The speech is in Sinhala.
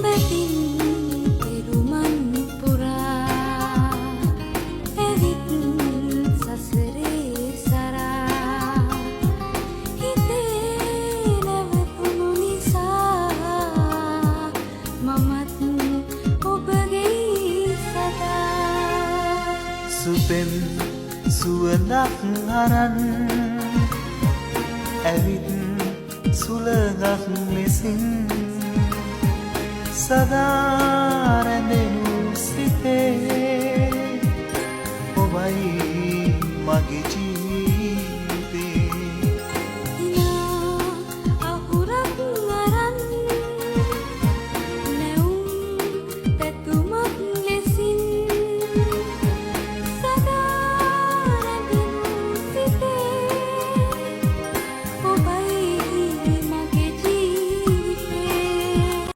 බැතින් පෙරුමන් පුරා ඇවිත් සසරේ සරා හිතේ නැවතුණු නිසා මමත් ඔබගේ සදා සුපෙන් සුවඳක් අරන් ඇවිත් සුළඟක් ලෙසින් සදා රැඳෙන